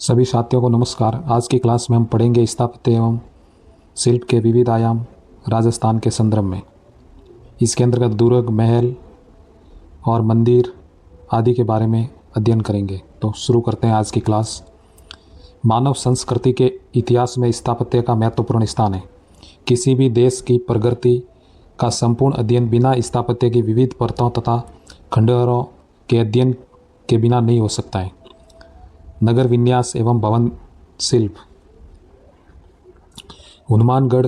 सभी साथियों को नमस्कार। आज की क्लास में हम पढ़ेंगे स्थापत्य एवं शिल्प के विविध आयाम राजस्थान के संदर्भ में। इसके अंतर्गत दुर्ग, महल और मंदिर आदि के बारे में अध्ययन करेंगे। तो शुरू करते हैं आज की क्लास। मानव संस्कृति के इतिहास में स्थापत्य का महत्वपूर्ण स्थान है। किसी भी देश की प्रगति का संपूर्ण अध्ययन बिना स्थापत्य की विविध परतों तथा खंडहरों के अध्ययन के बिना नहीं हो सकता है। नगर विन्यास एवं भवन शिल्प। हनुमानगढ़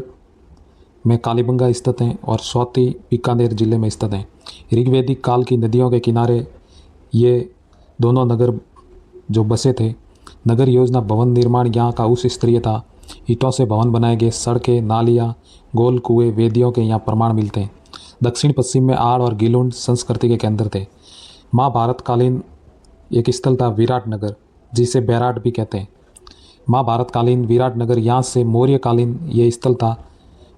में कालीबंगा स्थित हैं और स्वती बीकानेर जिले में स्थित हैं। ऋग्वैदिक काल की नदियों के किनारे ये दोनों नगर जो बसे थे। नगर योजना भवन निर्माण यहाँ का उच्च स्तरीय था। ईंटों से भवन बनाए गए, सड़कें, नालियाँ, गोल कुएं, वेदियों के यहाँ प्रमाण मिलते हैं। दक्षिण पश्चिम में आड़ और गिलुंड संस्कृति के केंद्र थे। महाभारतकालीन एक स्थल था विराटनगर, जिसे बैराट भी कहते हैं। महाभारतकालीन विराटनगर यहाँ से मौर्यकालीन ये स्थल था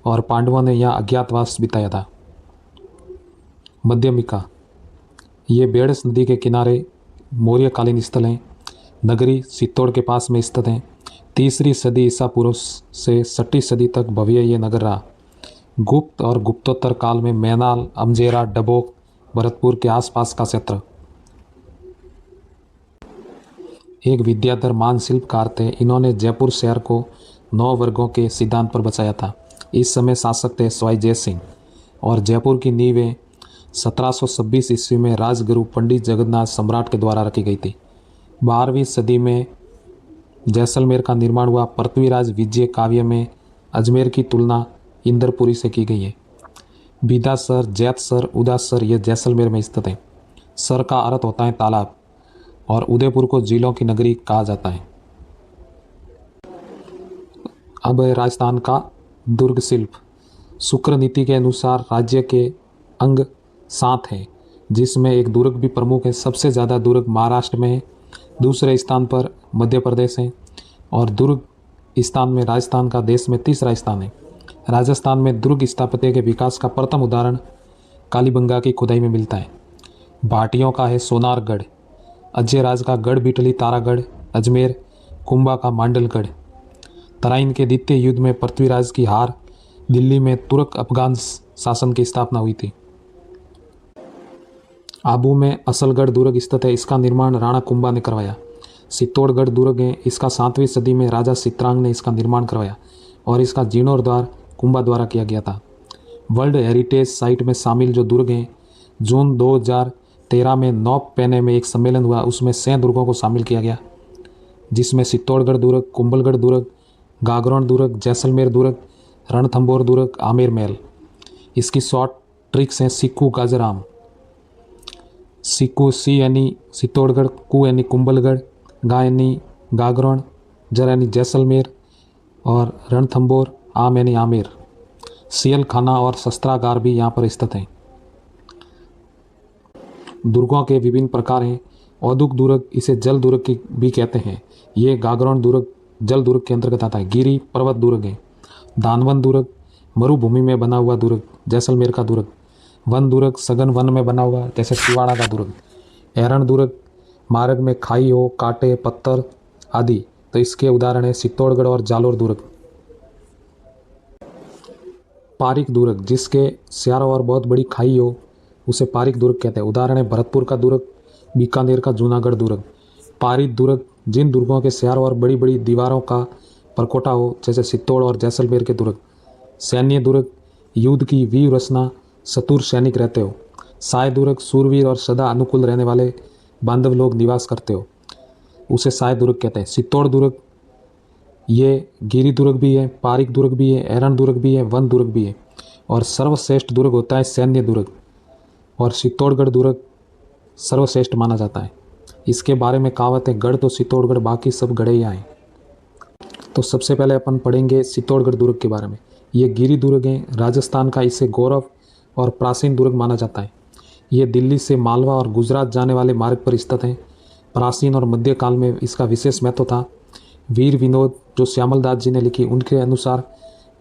और पांडवों ने यहाँ अज्ञातवास बिताया था। मध्यमिका, ये बेड़स नदी के किनारे मौर्यकालीन स्थल हैं। नगरी चित्तौड़ के पास में स्थित हैं। 3री सदी ईसा पूर्व से 6वीं सदी तक भव्य ये नगर रहा। गुप्त और गुप्तोत्तर काल में मैनाल, अमजेरा, डबोक, भरतपुर के आसपास का क्षेत्र। एक विद्याधर मान शिल्पकार थे। इन्होंने जयपुर शहर को 9 वर्गों के सिद्धांत पर बचाया था। इस समय शासक थे सवाई जय सिंह और जयपुर की नींवें 1726 ईस्वी में राजगुरु पंडित जगन्नाथ सम्राट के द्वारा रखी गई थी। 12वीं सदी में जैसलमेर का निर्माण हुआ। पृथ्वीराज विजय काव्य में अजमेर की तुलना इंद्रपुरी से की गई है। बिदासर, जैतसर, उदासर ये जैसलमेर में स्थित है। सर का अर्थ होता है तालाब और उदयपुर को झीलों की नगरी कहा जाता है। अब है राजस्थान का दुर्ग शिल्प। शुक्र नीति के अनुसार राज्य के अंग 7 हैं, जिसमें एक दुर्ग भी प्रमुख है। सबसे ज़्यादा दुर्ग महाराष्ट्र में है, दूसरे स्थान पर मध्य प्रदेश है और दुर्ग स्थान में राजस्थान का देश में 3रा स्थान है। राजस्थान में दुर्ग स्थापत्य के विकास का प्रथम उदाहरण कालीबंगा की खुदाई में मिलता है। भाटियों का है सोनारगढ़, अजयराज का गढ़ बिटली तारागढ़, अजमेर, कुंभा का मांडलगढ़। तराइन के द्वितीय युद्ध में पृथ्वीराज की हार, दिल्ली में तुर्क अफगान शासन की स्थापना हुई थी। आबू में असलगढ़ दुर्ग स्थित है। इसका निर्माण राणा कुंभा ने करवाया। चित्तौड़गढ़ दुर्ग है, इसका 7वीं सदी में राजा चित्रांग ने इसका निर्माण करवाया और इसका जीर्णोद्धार कुंभा द्वारा किया गया था। वर्ल्ड हेरिटेज साइट में शामिल जो दुर्ग हैं, जून 2013 में नौप पेने में एक सम्मेलन हुआ, उसमें 6 दुर्गों को शामिल किया गया, जिसमें चित्तौड़गढ़ दुर्ग, कुंभलगढ़ दुर्ग, गागरोन दुर्ग, जैसलमेर दुर्ग, रणथंभौर दुर्ग, आमेर महल। इसकी शॉर्ट ट्रिक्स हैं सिक्कू गाजराम। सिक्कू सी यानी चित्तौड़गढ़, कु यानी कुंभलगढ़, गा यानी गागरोन, जर यानी जैसलमेर और रणथंभौर, आम यानी आमेर। सियल खाना और शस्त्रागार भी यहाँ पर स्थित हैं। दुर्गों के विभिन्न प्रकार हैं। औद्योगिक दुर्ग, इसे जल दुर्ग की भी कहते हैं। ये गागरोन दुर्ग जल दुर्ग के अंतर्गत आता है। गिरी पर्वत दुर्ग है। दानवन दुर्ग मरुभूमि में बना हुआ दुर्ग, जैसलमेर का दुर्ग। वन दुर्ग सघन वन में बना हुआ, जैसे सिवाड़ा का दुर्ग। एरण दुर्ग मार्ग में खाई हो, कांटे, पत्थर आदि, तो इसके उदाहरण है चित्तौड़गढ़ और जालोर दुर्ग। पारिक दुर्ग, जिसके चारों ओर बहुत बड़ी खाई हो, उसे पारिक दुर्ग कहते हैं। उदाहरण है भरतपुर का दुर्ग, बीकानेर का जूनागढ़ दुर्ग। पारिक दुर्ग जिन दुर्गों के चारों ओर बड़ी बड़ी दीवारों का परकोटा हो, जैसे चित्तौड़ और जैसलमेर के दुर्ग। सैन्य दुर्ग, युद्ध की वीर रचना, चतुर सैनिक रहते हो। साय दुर्ग, सूरवीर और सदा अनुकूल रहने वाले बांधव लोग निवास करते हो, उसे साय दुर्ग कहते हैं। चित्तौड़ दुर्ग ये गिरी दुर्ग भी है, पारिक दुर्ग भी है, एरण दुर्ग भी है, वन दुर्ग भी है। और सर्वश्रेष्ठ दुर्ग होता है सैन्य दुर्ग, और चित्तौड़गढ़ दुर्ग सर्वश्रेष्ठ माना जाता है। इसके बारे में कहावत है, गढ़ तो चित्तौड़गढ़, बाकी सब गढ़े यहाँ हैं। तो सबसे पहले अपन पढ़ेंगे चित्तौड़गढ़ दुर्ग के बारे में। ये गिरी दुर्ग है, राजस्थान का इसे गौरव और प्राचीन दुर्ग माना जाता है। ये दिल्ली से मालवा और गुजरात जाने वाले मार्ग पर स्थित है। प्राचीन और मध्यकाल में इसका विशेष महत्व था। वीर विनोद जो श्यामलदास जी ने लिखी, उनके अनुसार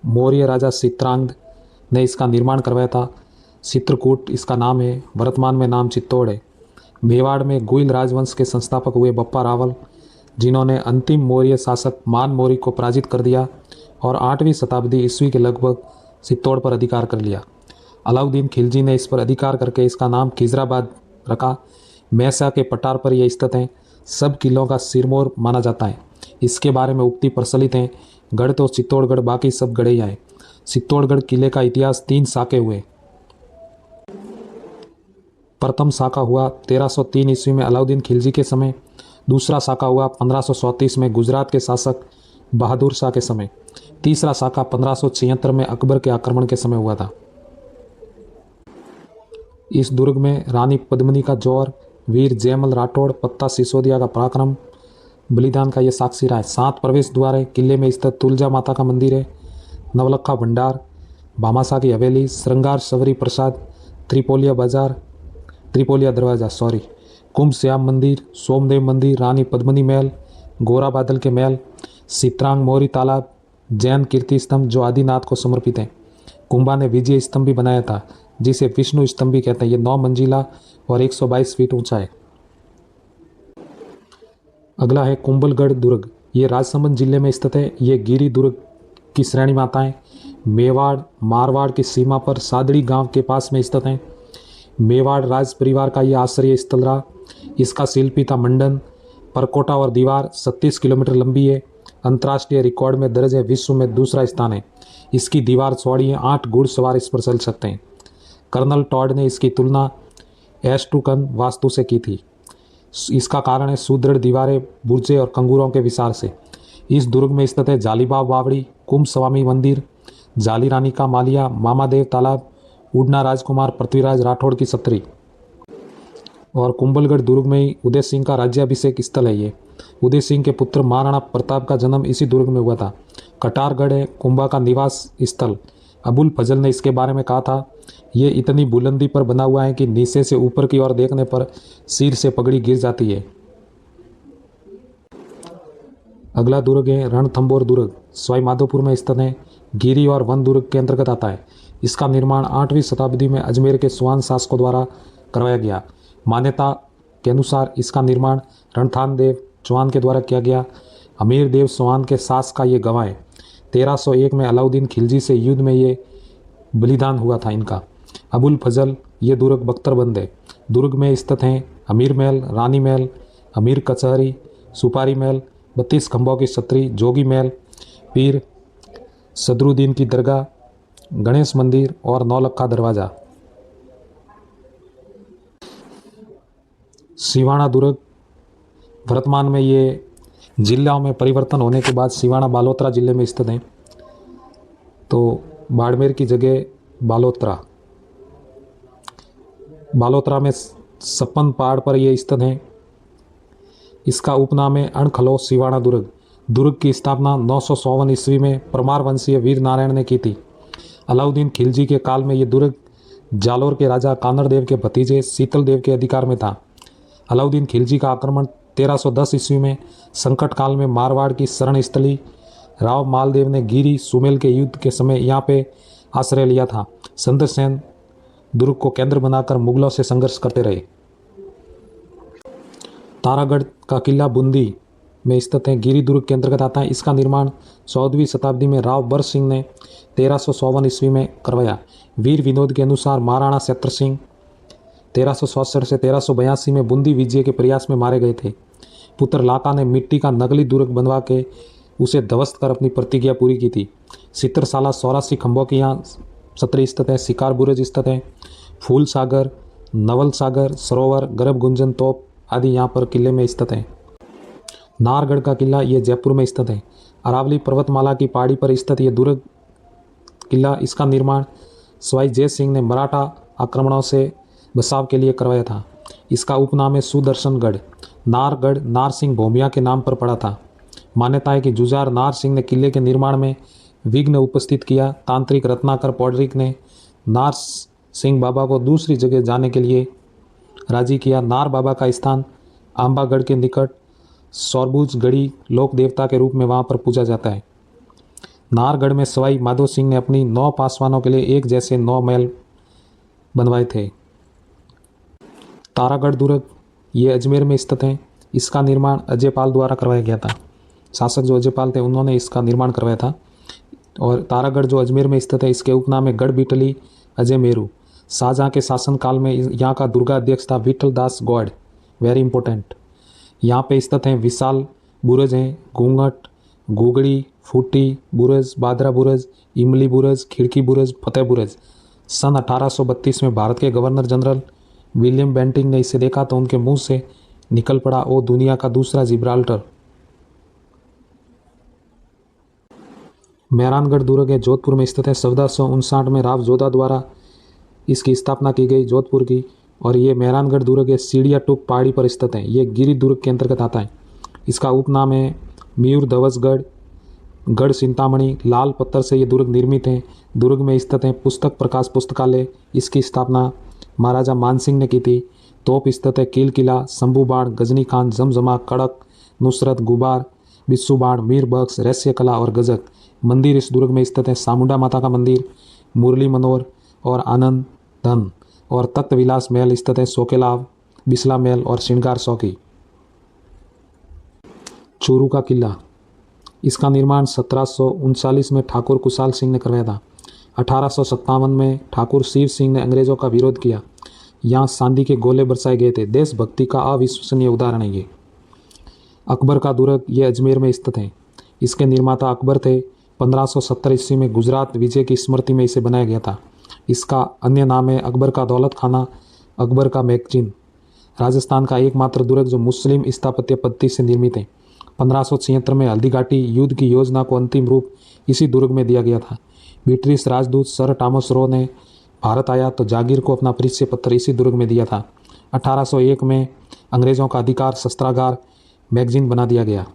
मौर्य राजा चित्रांग ने इसका निर्माण करवाया था। चित्रकूट इसका नाम है, वर्तमान में नाम चित्तौड़ है। मेवाड़ में गुइल राजवंश के संस्थापक हुए बप्पा रावल जिन्होंने अंतिम मौर्य शासक मान मौर्य को पराजित कर दिया और 8वीं शताब्दी ईस्वी के लगभग चित्तौड़ पर अधिकार कर लिया। अलाउद्दीन खिलजी ने इस पर अधिकार करके इसका नाम खिजराबाद रखा। मैसा के पठार पर यह स्थित है। सब किलों का सिरमौर माना जाता है। इसके बारे में उक्ति प्रचलित हैं, गढ़ तो चित्तौड़गढ़, बाकी सब गढ़े ही आए। चित्तौड़गढ़ किले का इतिहास 3 शाखे हुए। प्रथम शाखा हुआ 1303 ईस्वी में अलाउद्दीन खिलजी के समय। दूसरा शाखा हुआ 1534 में गुजरात के शासक बहादुर शाह के समय। तीसरा शाखा 1576 में अकबर के आक्रमण के समय हुआ था। इस दुर्ग में रानी पद्मिनी का जौहर, वीर जयमल राठौड़, पत्ता सिसोदिया का पराक्रम, बलिदान का ये साक्षी रहा है। 7 प्रवेश द्वार है। किले में स्थित तुलजा माता का मंदिर है, नवलखा भंडार, भामाशाह की हवेली, श्रृंगार शबरी प्रसाद, त्रिपोलिया दरवाजा, कुंभ श्याम मंदिर, सोमदेव मंदिर, रानी पद्मिनी महल, गोरा बादल के महल, सित्रांग मोरी तालाब, जैन कीर्ति स्तंभ जो आदिनाथ को समर्पित है। कुंभा ने विजय स्तंभ भी बनाया था जिसे विष्णु स्तंभ भी कहते हैं। ये 9 मंजिला और 122 फीट ऊंचा है। अगला है कुंभलगढ़ दुर्ग। ये राजसमंद जिले में स्थित है। ये गिरी दुर्ग की श्रेणी में आता है। मेवाड़ मारवाड़ की सीमा पर सादड़ी गांव के पास में स्थित है। मेवाड़ राज परिवार का यह आश्रय स्थल रहा। इसका शिल्पी था मंडन। परकोटा और दीवार 37 किलोमीटर लंबी है। अंतर्राष्ट्रीय रिकॉर्ड में दर्ज है। विश्व में दूसरा स्थान है। इसकी दीवार चौड़ी है। 8 घुड़सवार इस पर चल सकते हैं। कर्नल टॉड ने इसकी तुलना एस्टुकन वास्तु से की थी। इसका कारण है सुदृढ़ दीवारें, बुर्जे और कंगूरों के विसार से। इस दुर्ग में स्थित है जालीबाग बावड़ी, कुंभ स्वामी मंदिर, जाली रानी का मालिया, मामादेव तालाब, उड़ना राजकुमार पृथ्वीराज राठौड़ की छतरी। और कुंभलगढ़ दुर्ग में ही उदय सिंह का राज्याभिषेक स्थल है। ये उदय सिंह के पुत्र महाराणा प्रताप का जन्म इसी दुर्ग में हुआ था। कटारगढ़ है कुंभा का निवास स्थल। अबुल फजल ने इसके बारे में कहा था, ये इतनी बुलंदी पर बना हुआ है कि नीचे से ऊपर की ओर देखने पर सिर से पगड़ी गिर जाती है। अगला दुर्ग है रणथंभौर दुर्ग। सवाई माधोपुर में स्थित है। गिरी और वन दुर्ग के अंतर्गत आता है। इसका निर्माण 8वीं शताब्दी में अजमेर के स्वान शासकों द्वारा करवाया गया। मान्यता के अनुसार इसका निर्माण रणथान देव चौहान के द्वारा किया गया। अमीर देव चौहान के सास का ये गवाह है। 1301 में अलाउद्दीन खिलजी से युद्ध में ये बलिदान हुआ था इनका। अबुल फजल ये दुर्ग बख्तरबंद है। दुर्ग में स्थित हैं अमीर महल, रानी महल, अमीर कचहरी, सुपारी महल, 32 खंभों की छतरी, जोगी महल, पीर सदरुद्दीन की दरगाह, गणेश मंदिर और नौलखा दरवाजा। सिवाना दुर्ग वर्तमान में ये जिलों में परिवर्तन होने के बाद सिवाना बालोतरा जिले में स्थित है। तो बाड़मेर की जगह बालोतरा में सपन पहाड़ पर यह स्थित है। इसका उपनाम है अणखलो सिवाना दुर्ग। दुर्ग की स्थापना 954 ईस्वी में परमार वंशीय वीर नारायण ने की थी। अलाउद्दीन खिलजी के काल में यह दुर्ग जालोर के राजा कानड़ देव के भतीजे शीतल देव के अधिकार में था। अलाउद्दीन खिलजी का आक्रमण 1310 ईस्वी में संकट काल में मारवाड़ की शरण स्थली राव मालदेव ने गिरी सुमेल के युद्ध के समय यहाँ पे आश्रय लिया था। संदरसेन दुर्ग को केंद्र बनाकर मुगलों से संघर्ष करते रहे। तारागढ़ का किला बूंदी में स्थित है। गिरी दुर्ग के अंतर्गत आता है। इसका निर्माण 14वीं शताब्दी में राव बर सिंह ने 1354 ईस्वी में करवाया। वीर विनोद के अनुसार महाराणा छत्र सिंह 1367 से 1382 में बूंदी विजय के प्रयास में मारे गए थे। पुत्र लाका ने मिट्टी का नकली दुर्ग बनवा के उसे ध्वस्त कर अपनी प्रतिज्ञा पूरी की थी। चित्रशाला 84 खंभों की यहाँ छतरी स्थित है। शिकार बुरुज स्थित है। फूल सागर, नवल सागर, सरोवर, गर्भ गुंजन तोप आदि यहाँ पर किले में स्थित है। नाहरगढ़ का किला ये जयपुर में स्थित है। अरावली पर्वतमाला की पहाड़ी पर स्थित ये दुर्ग किला, इसका निर्माण सवाई जय सिंह ने मराठा आक्रमणों से बचाव के लिए करवाया था। इसका उपनाम है सुदर्शनगढ़। नाहरगढ़ नार सिंह भोमिया के नाम पर पड़ा था। मान्यता है कि जुझार नार सिंह ने किले के निर्माण में विघ्न उपस्थित किया। तांत्रिक रत्नाकर पौडरिक ने नार सिंह बाबा को दूसरी जगह जाने के लिए राजी किया। नार बाबा का स्थान आंबागढ़ के निकट सौरभुज गढ़ी लोक देवता के रूप में वहाँ पर पूजा जाता है। नाहरगढ़ में सवाई माधो सिंह ने अपनी 9 पासवानों के लिए एक जैसे 9 महल बनवाए थे। तारागढ़ दुर्ग ये अजमेर में स्थित है। इसका निर्माण अजयपाल द्वारा करवाया गया था। शासक जो अजयपाल थे उन्होंने इसका निर्माण करवाया था। और तारागढ़ जो अजमेर में स्थित है, इसके उपनाम है गढ़ बिटली अजय मेरू। शाहजहाँ के शासनकाल में यहाँ का दुर्गा अध्यक्ष था विठल दास गौड़। Very important. यहाँ पे स्थित हैं विशाल बुरुज हैं, घूंघट, गोगड़ी, फूटी बुरुज, बादरा बुरुज, इमली बुरुज, खिड़की बुरुज, फतेह बुरुज। सन 1832 में भारत के गवर्नर जनरल विलियम बेंटिंग ने इसे देखा तो उनके मुंह से निकल पड़ा, ओ दुनिया का दूसरा जिब्राल्टर। मेहरानगढ़ दुर्ग है, जोधपुर में स्थित है। 1459 में राव जोधा द्वारा इसकी स्थापना की गई जोधपुर की। और ये मेहरानगढ़ दुर्ग है, सीढ़िया टूक पहाड़ी पर स्थित है। ये गिरी दुर्ग के अंतर्गत आता है। इसका उपनाम है मयूर धवसगढ़, गढ़ चिंतामणि। लाल पत्थर से ये दुर्ग निर्मित है। दुर्ग में स्थित है पुस्तक प्रकाश पुस्तकालय। इसकी स्थापना महाराजा मानसिंह ने की थी। तोप स्थित है कील किला, शंभू बाण, गजनी खान, जमजमा, कड़क, नुसरत, गुबार, बिस्सू बाण, मीर बख्श, रहस्य कला और गजक। मंदिर इस दुर्ग में स्थित है सामुंडा माता का मंदिर, मुरली मनोहर और आनंद धन। और तख्त विलास महल स्थित है सोकेलाव, बिस्ला महल और श्रृंगार चौकी। चूरू का किला, इसका निर्माण 1739 में ठाकुर कुशाल सिंह ने करवाया था। 1857 में ठाकुर शिव सिंह ने अंग्रेजों का विरोध किया। यहाँ चांदी के गोले बरसाए गए थे। देशभक्ति का अविश्वसनीय उदाहरण है ये। अकबर का दुर्ग, ये अजमेर में स्थित है। इसके निर्माता अकबर थे। 1570 ईस्वी में गुजरात विजय की स्मृति में इसे बनाया गया था। इसका अन्य नाम है अकबर का दौलत खाना, अकबर का मैगजीन। राजस्थान का एकमात्र दुर्ग जो मुस्लिम स्थापत्य पद्धति से निर्मित है। 1576 में हल्दी घाटी युद्ध की योजना को अंतिम रूप इसी दुर्ग में दिया गया था। ब्रिटिश राजदूत सर थॉमस रो ने भारत आया तो जागीर को अपना परिचय पत्र इसी दुर्ग में दिया था। 1801 में अंग्रेजों का अधिकार शस्त्रागार मैगजीन बना दिया गया।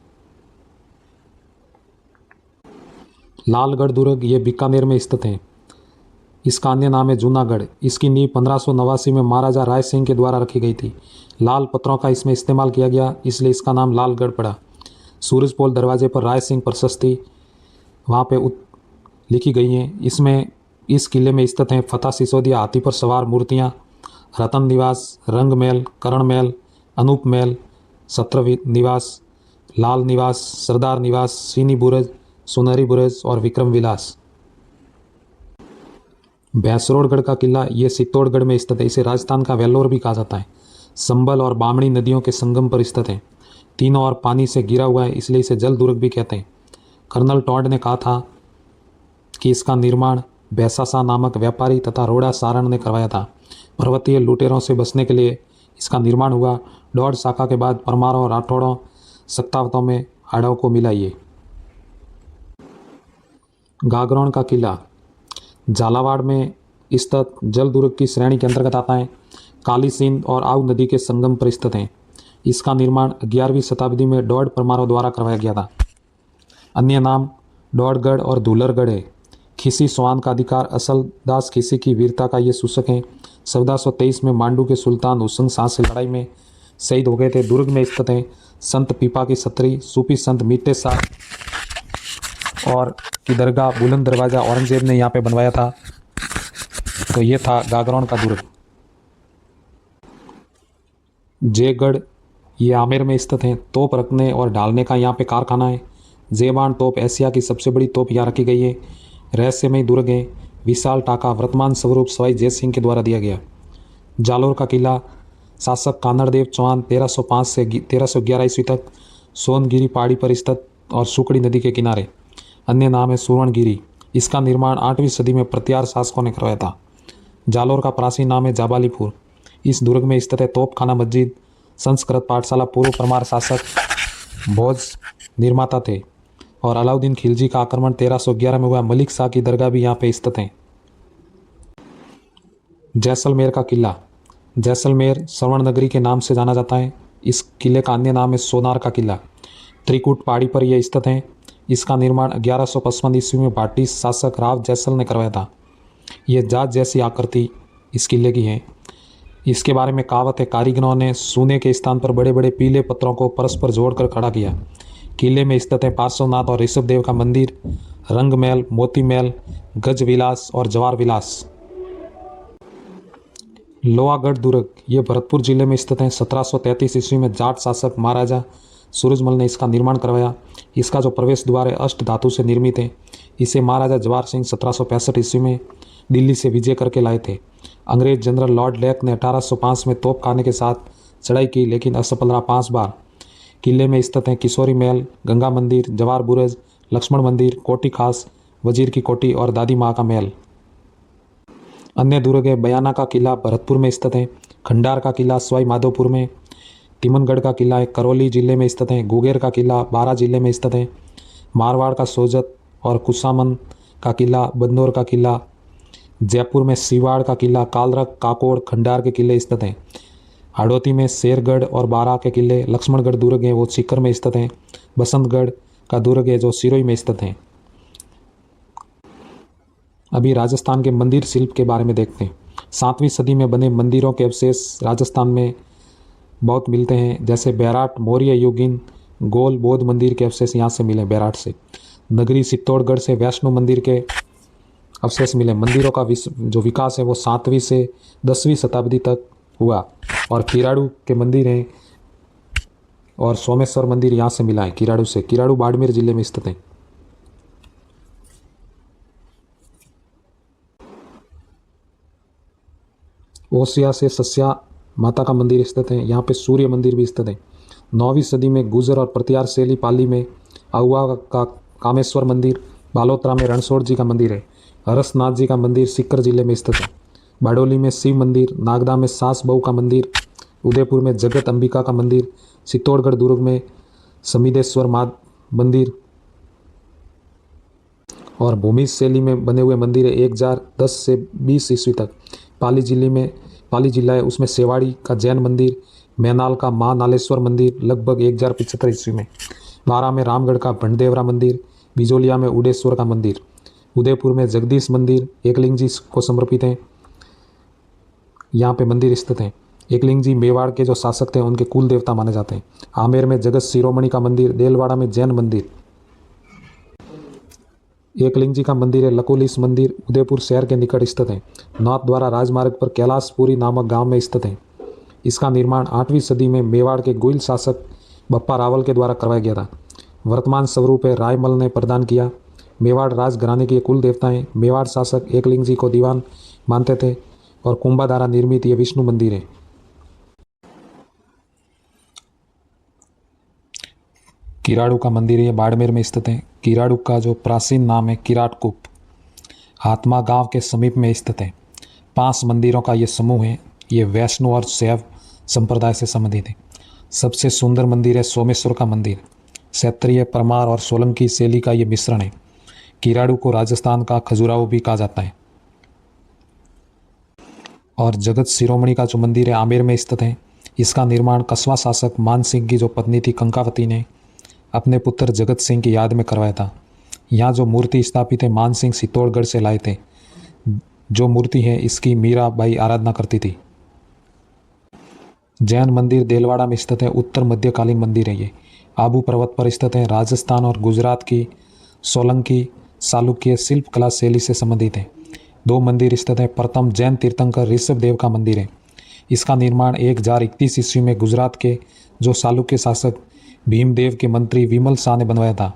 लालगढ़ दुर्ग, ये बीकानेर में स्थित है। इसका अन्य नाम है जूनागढ़। इसकी नींव 1589 में महाराजा राय सिंह के द्वारा रखी गई थी। लाल पत्थरों का इसमें इस्तेमाल किया गया, इसलिए इसका नाम लालगढ़ पड़ा। सूरजपोल दरवाजे पर राय सिंह प्रशस्ति वहाँ पे लिखी गई हैं। इसमें इस किले में स्थित हैं फतेह सिसोदिया हाथी पर सवार मूर्तियाँ, रतन निवास, रंग महल, करण महल, अनूप महल, सत्र निवास, लाल निवास, सरदार निवास, सीनी बुरुज, सुनहरी बुरुज और विक्रम विलास। भैंसरोडगढ़ का किला, ये चित्तौड़गढ़ में स्थित है। इसे राजस्थान का वेल्लोर भी कहा जाता है। संबल और बामणी नदियों के संगम पर स्थित है। तीनों ओर पानी से घिरा हुआ है, इसलिए इसे जल दुर्ग भी कहते हैं। कर्नल टॉड ने कहा था कि इसका निर्माण बैसासा नामक व्यापारी तथा रोड़ा सारण ने करवाया था। पर्वतीय लुटेरों से बचने के लिए इसका निर्माण हुआ। डॉड शाखा के बाद परमारों, राठौड़ों, सत्तावतों में हाड़ों को मिला ये। गागरोन का किला झालावाड़ में स्थित जल दुर्ग की श्रेणी के अंतर्गत आता है। काली सिंध और आव नदी के संगम पर स्थित है। इसका निर्माण 11वीं शताब्दी में डॉड परमारों द्वारा करवाया गया था। अन्य नाम डॉडगढ़ और धूलरगढ़ है। खिसी स्वान का अधिकार असलदास खिसी की वीरता का ये सूचक है। 1423 में मांडू के सुल्तान हुसैन शाह से लड़ाई में शहीद हो गए थे। दुर्ग में स्थित है संत पीपा की छतरी, सूफी संत मीते शाह और की दरगाह, बुलंद दरवाज़ा औरंगजेब ने यहाँ पे बनवाया था। तो ये था गागरोन का दुर्ग। जयगढ़, ये आमेर में स्थित है। तोप रखने और ढालने का यहाँ पे कारखाना है। जेबान तोप एशिया की सबसे बड़ी तोप यहाँ रखी गई है। रहस्यमय दुर्ग है। विशाल टाका वर्तमान स्वरूप सवाई जय सिंह के द्वारा दिया गया। जालोर का किला, शासक कानड़देव चौहान 1305 से 1311 ईस्वी तक सोनगिरी पहाड़ी पर स्थित और सुकड़ी नदी के किनारे। अन्य नाम है सुवर्णगिरी। इसका निर्माण 8वीं सदी में प्रत्यार शासकों ने करवाया था। जालोर का प्राचीन नाम है जाबालीपुर। इस दुर्ग में स्थित है तोपखाना मस्जिद, संस्कृत पाठशाला। पूर्व परमार शासक भोज निर्माता थे। और अलाउद्दीन खिलजी का आक्रमण 1311 में हुआ। मलिक शाह की दरगाह भी यहाँ पे स्थित है। जैसलमेर का किला, जैसलमेर स्वर्ण नगरी के नाम से जाना जाता है। इस किले का अन्य नाम है सोनार का किला। त्रिकुट पहाड़ी पर यह स्थित है। इसका निर्माण 1155 ईस्वी में भाटी शासक राव जैसल ने करवाया था। यह जहाज जैसी आकृति इस किले की है। इसके बारे में कहावत है, कारीगरों ने सोने के स्थान पर बड़े बड़े पीले पत्थरों को परस्पर जोड़कर खड़ा किया। किले में स्थित है पार्श्वनाथ और ऋषभ देव का मंदिर, रंग महल, मोती महल, गज विलास और जवार विलास। लोहागढ़ दुर्ग ये भरतपुर जिले में स्थित है। 1733 ईस्वी में जाट शासक महाराजा सूरजमल ने इसका निर्माण करवाया। इसका जो प्रवेश द्वार है अष्ट धातु से निर्मित है। इसे महाराजा जवाहर सिंह 1765 ईस्वी में दिल्ली से विजय करके लाए थे। अंग्रेज जनरल लॉर्ड लेक ने 1805 में तोप खाने के साथ चढ़ाई की, लेकिन असफल रहा 5 बार। किले में स्थित हैं किशोरी महल, गंगा मंदिर, जवाहर बुरुज, लक्ष्मण मंदिर, कोठी खास, वजीर की कोठी और दादी माँ का महल। अन्य दुर्ग है बयाना का किला भरतपुर में स्थित है। खंडार का किला सवाई माधोपुर में। तिमनगढ़ का किला है करौली जिले में स्थित है। गुगेर का किला बारा जिले में स्थित है। मारवाड़ का सोजत और कुसामन का किला, बंदौर का किला, जयपुर में सिवाड़ का किला, कालरक, काकोड़, खंडार के किले स्थित हैं। हाड़ौती में शेरगढ़ और बारा के किले, लक्ष्मणगढ़ दुर्ग है वो सीकर में स्थित हैं। बसंतगढ़ का दुर्ग है जो सिरोही में स्थित है। अभी राजस्थान के मंदिर शिल्प के बारे में देखते हैं। 7वीं सदी में बने मंदिरों के अवशेष राजस्थान में बहुत मिलते हैं, जैसे बैराट मौर्य युगीन गोल बौद्ध मंदिर के अवशेष यहाँ से मिले बैराट से। नगरी चित्तौड़गढ़ से वैष्णो मंदिर के अवशेष मिले। मंदिरों का जो विकास है वो 7वीं से 10वीं शताब्दी तक हुआ। और किराड़ू के मंदिर हैं और सोमेश्वर मंदिर यहाँ से मिला है किराड़ू से। किराड़ू बाड़मेर जिले में स्थित है। ओसिया से सस्या माता का मंदिर स्थित है। यहाँ पे सूर्य मंदिर भी स्थित है। 9वीं सदी में गुजर और प्रत्यार शैली पाली में आहुआ का कामेश्वर मंदिर, बालोतरा में रणछोड़ जी का मंदिर है। हरसनाथ जी का मंदिर सीकर जिले में स्थित है। बाडोली में शिव मंदिर, नागदा में सास बहू का मंदिर, उदयपुर में जगत अंबिका का मंदिर, चित्तौड़गढ़ दुर्ग में समिदेश्वर मंदिर और भूमि शैली में बने हुए मंदिर है 1010 से 20 ईस्वी तक। पाली जिला है उसमें सेवाड़ी का जैन मंदिर, मैनाल का माँ नालेश्वर मंदिर लगभग 1075 ईस्वी में। बारा में रामगढ़ का भंडदेवरा मंदिर, बिजोलिया में उडेश्वर का मंदिर, उदयपुर में जगदीश मंदिर एकलिंग जी को समर्पित है। यहाँ पे मंदिर स्थित हैं। एकलिंग जी मेवाड़ के जो शासक थे उनके कुल देवता माने जाते हैं। आमेर में जगत शिरोमणि का मंदिर, देलवाड़ा में जैन मंदिर, एकलिंग जी का मंदिर है। लकोलिस मंदिर उदयपुर शहर के निकट स्थित है। नाथ द्वारा राजमार्ग पर कैलाशपुरी नामक गांव में स्थित है। इसका निर्माण 8वीं सदी में मेवाड़ के गोइल शासक बप्पा रावल के द्वारा करवाया गया था। वर्तमान स्वरूप है रायमल ने प्रदान किया। मेवाड़ राजघराने के कुल देवता हैं। मेवाड़ शासक एकलिंग जी को दीवान मानते थे और कुंभा द्वारा निर्मित ये विष्णु मंदिर है। किराड़ू का मंदिर ये बाड़मेर में स्थित है। किराड़ू का जो प्राचीन नाम है किराटकुप, हातमा गांव के समीप में स्थित है। 5 मंदिरों का ये समूह है। ये वैष्णव और शैव संप्रदाय से संबंधित है। सबसे सुंदर मंदिर है सोमेश्वर का मंदिर। क्षेत्रीय परमार और सोलंकी शैली का ये मिश्रण है। किराड़ू को राजस्थान का खजुराहो भी कहा जाता है। और जगत शिरोमणि का जो मंदिर है आमेर में स्थित है। इसका निर्माण कस्बा शासक मान सिंह की जो पत्नी थी कंकावती ने अपने पुत्र जगत सिंह की याद में करवाया था। यहाँ जो मूर्ति स्थापित है मान सिंह चित्तौड़गढ़ से लाए थे। जो मूर्ति है इसकी मीराबाई आराधना करती थी। जैन मंदिर देलवाड़ा में स्थित है। उत्तर मध्यकालीन मंदिर है ये। आबू पर्वत पर स्थित है। राजस्थान और गुजरात की सोलंकी चालुक्य शिल्प कला शैली से संबंधित है। 2 मंदिर स्थित है। प्रथम जैन तीर्थंकर ऋषभ देव का मंदिर है। इसका निर्माण 1031 ईस्वी में गुजरात के जो चालुक्य शासक भीमदेव के मंत्री विमल शाह ने बनवाया था।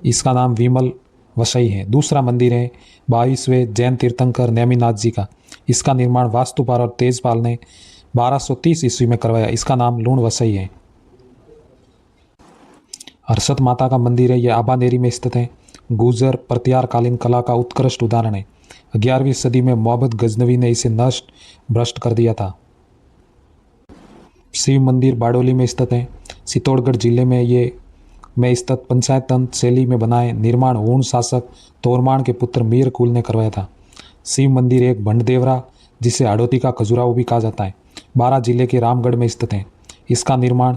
इसका नाम विमल वसई है। दूसरा मंदिर है 22वें जैन तीर्थंकर नेमिनाथ जी का। इसका निर्माण वास्तुपाल और तेजपाल ने 1230 ईस्वी में करवाया। इसका नाम लूण वसई है। हर्षद माता का मंदिर है। यह आबानेरी में स्थित है। गुजर प्रत्यार कालीन कला का उत्कृष्ट उदाहरण है। 11वीं सदी में मोहम्मद गजनवी ने इसे नष्ट भ्रष्ट कर दिया था। शिव मंदिर बाडोली में स्थित है। चित्तौड़गढ़ जिले में स्थित पंचायत तंत्र शैली में बनाए। निर्माण हूण शासक तोरमाण के पुत्र मीर कुल ने करवाया था। शिव मंदिर एक भंडदेवरा जिसे हाड़ौती का खजुराहो भी कहा जाता है, 12 जिले के रामगढ़ में स्थित है। इसका निर्माण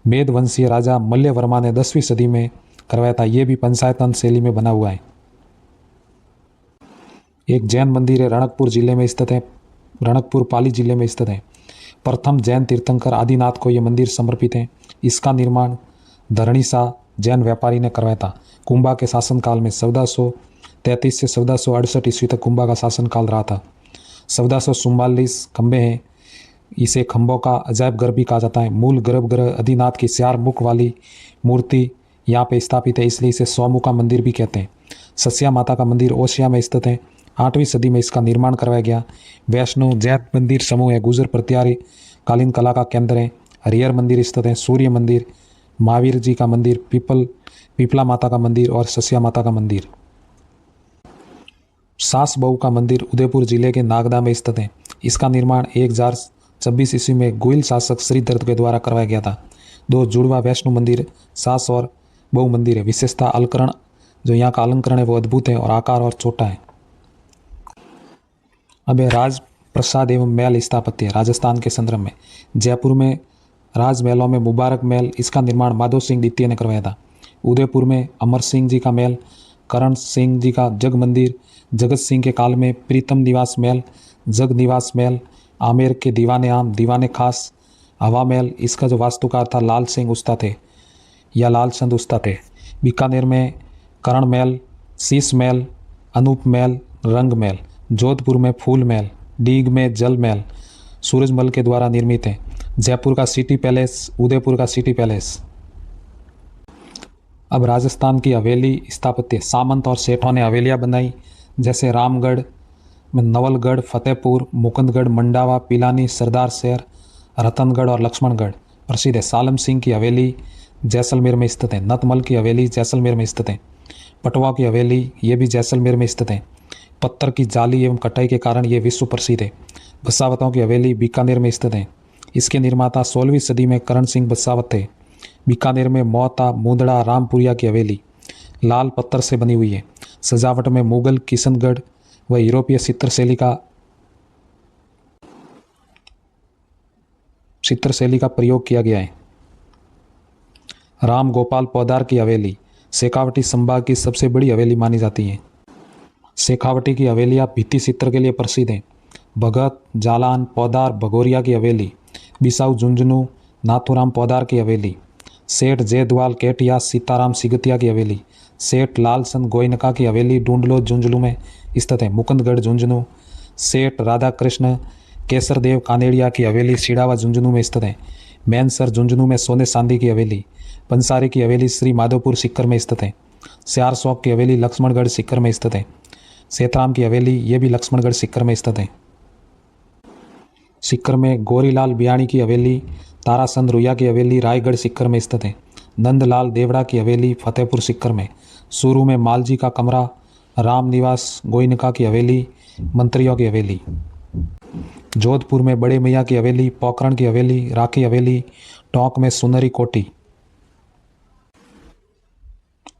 मेदवंशीय राजा मल्य वर्मा ने 10वीं सदी में करवाया था। ये भी पंचायत तंत्र शैली में बना हुआ है। एक जैन मंदिर है रणकपुर जिले में स्थित है। रणकपुर पाली जिले में स्थित है। प्रथम जैन तीर्थंकर आदिनाथ को यह मंदिर समर्पित है। इसका निर्माण धरणी शाह जैन व्यापारी ने करवाया था। कुंभा के शासनकाल में 1433 से 1468 ईस्वी तक कुंभा का शासनकाल रहा था। 1444 खंभे हैं। इसे खंभों का अजायब घर भी कहा जाता है। मूल गर्भगृह आदिनाथ की 4 मुख वाली मूर्ति यहाँ पे स्थापित है, इसलिए इसे 100 मुखा मंदिर भी कहते हैं। सस्या माता का मंदिर ओसिया में स्थित है। 8वीं सदी में इसका निर्माण करवाया गया। वैष्णो जैन मंदिर समूह है, गुर्जर प्रत्यारी कालीन कला का केंद्र है। हरिहर मंदिर स्थित है। सूर्य मंदिर, महावीर जी का मंदिर, पीपला माता का मंदिर और सस्या माता का मंदिर। सास बहू का मंदिर उदयपुर जिले के नागदा में स्थित है। इसका निर्माण 1026 ईस्वी में गुइल शासक श्रीधर के द्वारा करवाया गया था। 2 जुड़वा वैष्णो मंदिर, सास और बहु मंदिर है। विशेषता अलंकरण, जो यहाँ का अलंकरण है वो अद्भुत है और आकार और छोटा है। अब है राज प्रसाद एवं महल स्थापत्य राजस्थान के संदर्भ में। जयपुर में राजमहलों में मुबारक महल, इसका निर्माण माधो सिंह द्वितीय ने करवाया था। उदयपुर में अमर सिंह जी का महल, करण सिंह जी का जग मंदिर, जगत सिंह के काल में प्रीतम निवास महल, जग निवास महल, आमेर के दीवाने आम, दीवाने खास, हवा महल, इसका जो वास्तुकार था लाल सिंह उस्ता थे या लाल चंद उस्ता थे। बीकानेर में करण महल, शीश महल, अनूप महल, रंग महल। जोधपुर में फूल महल, डीग में जल महल सूरजमल के द्वारा निर्मित है। जयपुर का सिटी पैलेस, उदयपुर का सिटी पैलेस। अब राजस्थान की हवेली स्थापत्य। सामंत और सेठों ने हवेलियाँ बनाई, जैसे रामगढ़ में नवलगढ़, फतेहपुर, मुकुंदगढ़, मंडावा, पिलानी, सरदार शहर, रतनगढ़ और लक्ष्मणगढ़ प्रसिद्ध है। सालम सिंह की हवेली जैसलमेर में स्थित है। नतमल की हवेली जैसलमेर में स्थित है। पटवा की हवेली ये भी जैसलमेर में स्थित है। पत्थर की जाली एवं कटाई के कारण ये विश्व प्रसिद्ध है। बसावतों की हवेली बीकानेर में स्थित है। इसके निर्माता 16वीं सदी में करण सिंह बसावत थे। बीकानेर में मोहता, मुंदड़ा, रामपुरिया की हवेली लाल पत्थर से बनी हुई है। सजावट में मुगल, किशनगढ़ व यूरोपीय चित्रशैली का प्रयोग किया गया है। राम गोपाल पौदार की हवेली शेखावटी संभाग की सबसे बड़ी हवेली मानी जाती है। शेखावटी की हवेलियाँ भित्ति चित्र के लिए प्रसिद्ध हैं। भगत, जालान, पौदार, भगोरिया की हवेली, बिसाऊ झुंझुनू, नाथुराम पौदार की हवेली, सेठ जयद्वाल केटिया, सीताराम सिगतिया की हवेली, सेठ लालचंद गोयनका की हवेली डूंडलो झुंझुनू में स्थित है। मुकुंदगढ़ झुंझुनू, सेठ राधा कृष्ण केसरदेव कानेड़िया की हवेली सिड़ावा झुंझुनू में स्थित है। मैनसर झुंझुनू में सोने चांदी की हवेली, पंसारी की हवेली श्री माधोपुर सिक्कर में स्थित है। स्यार सौंप की हवेली लक्ष्मणगढ़ सिक्कर में स्थित है। सेतराम की हवेली ये भी लक्ष्मणगढ़ सिक्कर में स्थित है। सिक्कर में गोरीलाल बियाणी की हवेली, ताराचंद रुइया की हवेली रायगढ़ सिक्कर में स्थित है। नंदलाल देवड़ा की हवेली फतेहपुर सिक्कर में। सूरू में मालजी का कमरा, राम निवास गोइनका की हवेली, मंत्रियों की हवेली। जोधपुर में बड़े मियाँ की हवेली, पोखरण की हवेली, राखी हवेली, टोंक में सुनरी कोठी।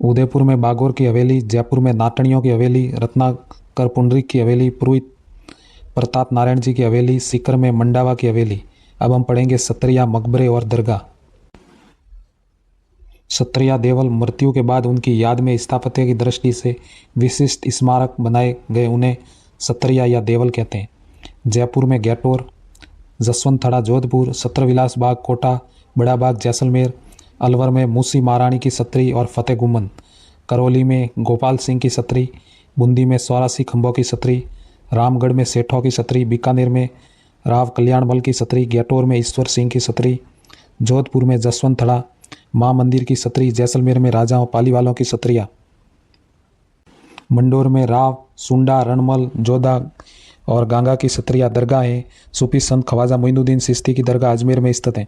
उदयपुर में बागौर की हवेली, जयपुर में नाटनियों की हवेली, रत्नाकर पुंडरीक की हवेली, पुरोहित प्रताप नारायण जी की हवेली, सीकर में मंडावा की हवेली। अब हम पढ़ेंगे सत्रिया, मकबरे और दरगाह। सत्रिया देवल मृत्यु के बाद उनकी याद में स्थापत्य की दृष्टि से विशिष्ट स्मारक बनाए गए, उन्हें सत्रिया या देवल कहते हैं। जयपुर में गैटोर, जसवंत थड़ा जोधपुर, सत्रविलास बाग कोटा, बड़ा बाग जैसलमेर, अलवर में मूसी महारानी की सत्री और फतेह गुम्बद, करौली में गोपाल सिंह की सत्री, बूंदी में 84 खंभों की सत्री, रामगढ़ में सेठों की सत्री, बीकानेर में राव कल्याणमल की सत्री, गैटोर में ईश्वर सिंह की सत्री, जोधपुर में जसवंत थड़ा माँ मंदिर की सत्री, जैसलमेर में राजाओं पालीवालों की सत्रिया, मंडोर में राव सुंडा, रणमल, जोधा और गांगा की सत्रिया। दरगाहें सूफी संत ख्वाजा मोइनुद्दीन चिश्ती की दरगाह अजमेर में स्थित है।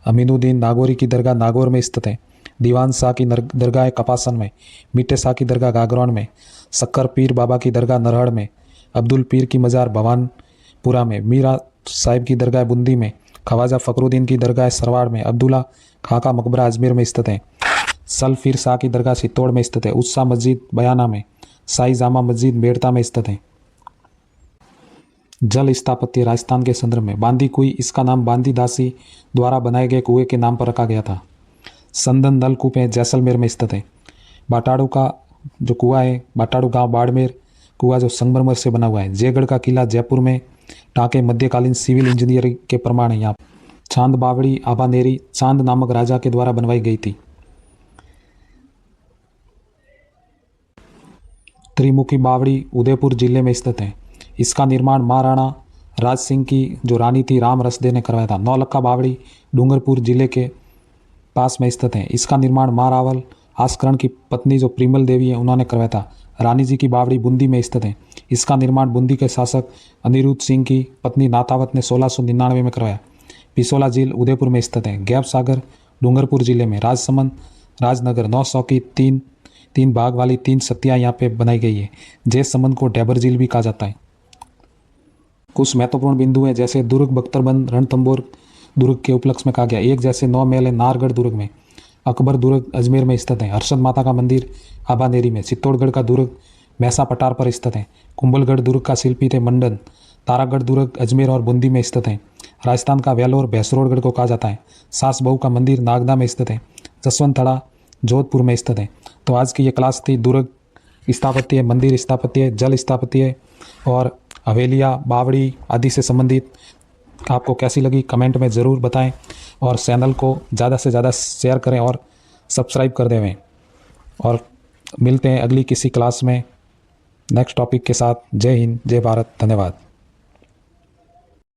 अमीनुद्दीन नागौरी की दरगाह नागौर में स्थित है। दीवान शाह की दरगाह कपासन में, मीठे शाह की दरगाह गागरौन में, शक्कर पीर बाबा की दरगाह नरहड़ में, अब्दुल पीर की मज़ार भवानपुरा में, मीरा साहिब की दरगाह बूंदी में, ख्वाजा फकरुद्दीन की दरगाह सरवाड़ में, अब्दुल्ला खां का मकबरा अजमेर में स्थित है। सलफीर शाह की दरगाह चित्तौड़ में स्थित है। उत्सा मस्जिद बयाना में, साई जामा मस्जिद मेड़ता में स्थित है। जल स्थापत्य राजस्थान के संदर्भ में। बांदी कुई, इसका नाम बांदी दासी द्वारा बनाए गए कुएं के नाम पर रखा गया था। संदन दल कूप जैसलमेर में स्थित है। बाटाड़ू का जो कुआं है, बाटाड़ू गांव बाड़मेर कुआं जो संगमरमर से बना हुआ है। जयगढ़ का किला जयपुर में, टाँके मध्यकालीन सिविल इंजीनियरिंग के प्रमाण है। यहाँ चांद बावड़ी आबानेरी चांद नामक राजा के द्वारा बनवाई गई थी। त्रिमुखी बावड़ी उदयपुर जिले में स्थित है। इसका निर्माण महाराणा राज सिंह की जो रानी थी राम रसदे ने करवाया था। नौलक्खा बावड़ी डूंगरपुर जिले के पास में स्थित है। इसका निर्माण महारावल आस्करण की पत्नी जो प्रिमल देवी है उन्होंने करवाया था। रानी जी की बावड़ी बूंदी में स्थित है। इसका निर्माण बूंदी के शासक अनिरुद्ध सिंह की पत्नी नाथावत ने 1699 में करवाया। पिसोला झील उदयपुर में स्थित है। गैप सागर डूंगरपुर जिले में। राजसमंद राजनगर 900 की तीन भाग वाली 3 सतियाँ यहाँ पे बनाई गई है। जैस संबंध को डैबर झील भी कहा जाता है। कुछ महत्वपूर्ण बिंदु हैं जैसे दुर्ग बख्तरबंद रणथंभौर दुर्ग के उपलक्ष्य में कहा गया। एक जैसे 9 महल है नाहरगढ़ दुर्ग में। अकबर दुर्ग अजमेर में स्थित है। हर्षद माता का मंदिर आबानेरी में। चित्तौड़गढ़ का दुर्ग मैसा पठार पर स्थित है। कुंभलगढ़ दुर्ग का शिल्पी थे मंडन। तारागढ़ दुर्ग अजमेर और बूंदी में स्थित है। राजस्थान का वेलोर भैंसरोड़गढ़ को कहा जाता है। सास बहू का मंदिर नागदा में स्थित है। जसवंत थड़ा जोधपुर में स्थित है। तो आज की ये क्लास थी दुर्ग स्थापत्य, मंदिर स्थापत्य, जल स्थापत्य और हवेलियाँ बावड़ी आदि से संबंधित आपको कैसी लगी कमेंट में ज़रूर बताएं और चैनल को ज़्यादा से ज़्यादा शेयर करें और सब्सक्राइब कर देवें। और मिलते हैं अगली किसी क्लास में नेक्स्ट टॉपिक के साथ। जय हिंद, जय भारत, धन्यवाद।